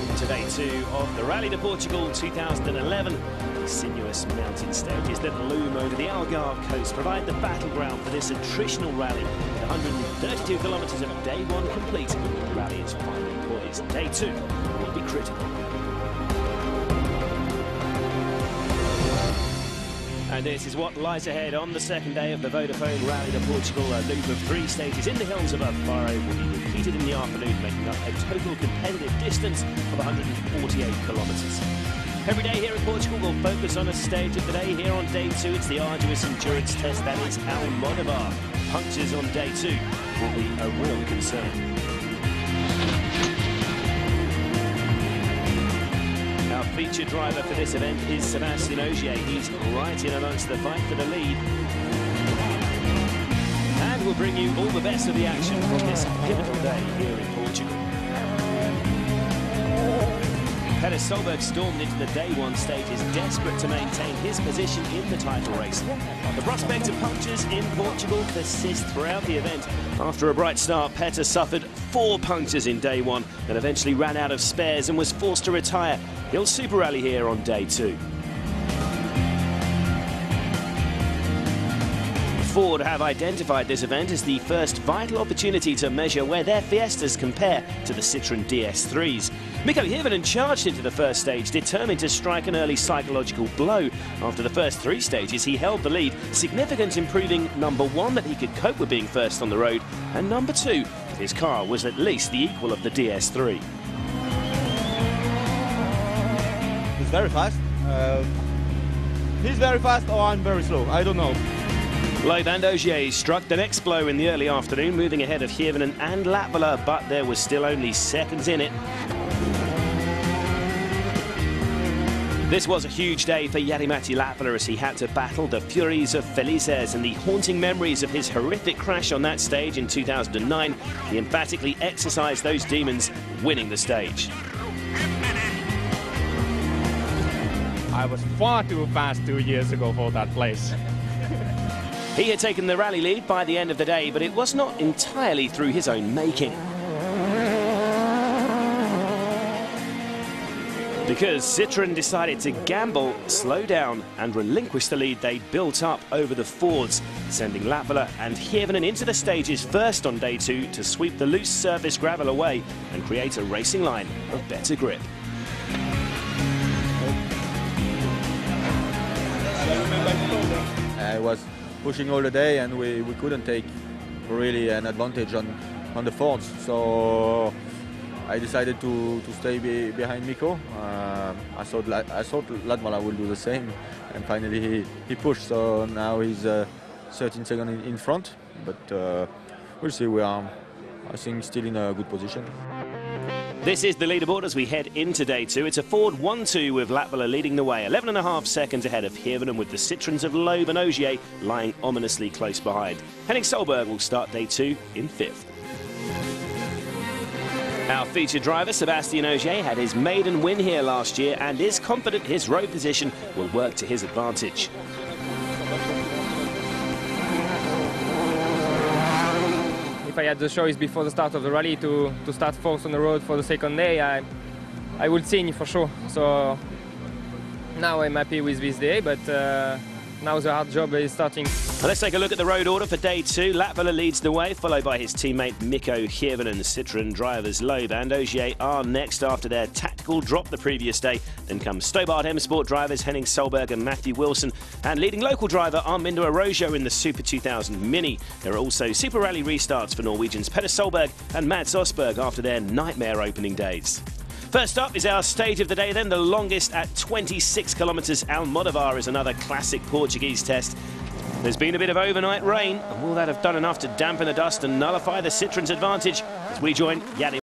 welcome to day 2 of the Rally to Portugal 2011. The sinuous mountain stages that loom over the Algarve coast provide the battleground for this attritional rally. With 132 kilometres of day 1 complete, the rally is finally poised. Day 2 will be critical. And this is what lies ahead on the second day of the Vodafone Rally to Portugal. A loop of 3 stages in the hills above Faro will be repeated in the afternoon, making up a total competitive distance of 148 kilometres. Every day here in Portugal will focus on a stage of the day. Here on day 2, it's the arduous endurance test that is Algarve. Punctures on day 2 will be a real concern. Our featured driver for this event is Sebastian Ogier. He's right in amongst the fight for the lead. And we'll bring you all the best of the action from this pivotal day here in Portugal. Peter Solberg stormed into the day 1 stage, is desperate to maintain his position in the title race. The prospect of punctures in Portugal persists throughout the event. After a bright start, Peter suffered 4 punctures in day 1 and eventually ran out of spares and was forced to retire. He'll super rally here on day 2. Ford have identified this event as the first vital opportunity to measure where their Fiestas compare to the Citroën DS3s. Mikko Hirvonen charged into the first stage, determined to strike an early psychological blow. After the first 3 stages, he held the lead, significant improving number 1 that he could cope with being first on the road, and number 2, his car was at least the equal of the DS3. He's very fast. He's very fast or I'm very slow, I don't know. Loeb and Ogier struck the next blow in the early afternoon, moving ahead of Hirvonen and Latvala, but there was still only seconds in it. This was a huge day for Jari-Matti Latvala as he had to battle the furies of Felices and the haunting memories of his horrific crash on that stage in 2009. He emphatically exercised those demons, winning the stage. I was far too fast 2 years ago for that place. He had taken the rally lead by the end of the day, but it was not entirely through his own making. Because Citroën decided to gamble, slow down and relinquish the lead they built up over the Fords, sending Latvala and Hirvonen into the stages first on day 2 to sweep the loose surface gravel away and create a racing line of better grip. I was pushing all the day and we couldn't take really an advantage on the Fords, so I decided to stay behind Mikko. I thought Latvala will do the same, and finally he pushed, so now he's 13 seconds in front, but we'll see. We are, I think, still in a good position. This is the leaderboard as we head into day 2. It's a Ford 1-2 with Latvala leading the way, 11.5 seconds ahead of Hirvonen, with the Citroëns of Loeb and Ogier lying ominously close behind. Henning Solberg will start day 2 in 5th. Our featured driver, Sebastian Ogier, had his maiden win here last year and is confident his road position will work to his advantage. If I had the choice before the start of the rally to start 4th on the road for the second day, I would sing for sure. So now I'm happy with this day, but now the hard job is starting. Let's take a look at the road order for day 2. Latvala leads the way, followed by his teammate Mikko Hirvonen. Citroën drivers Loeb and Ogier are next after their tactical drop the previous day. Then comes Stobart M Sport drivers Henning Solberg and Matthew Wilson, and leading local driver Armindo Araujo in the Super 2000 Mini. There are also Super Rally restarts for Norwegians Peter Solberg and Mads Osberg after their nightmare opening days. First up is our stage of the day then, the longest at 26 kilometres. Algarve is another classic Portuguese test. There's been a bit of overnight rain, and will that have done enough to dampen the dust and nullify the Citroën's advantage? As we join Jari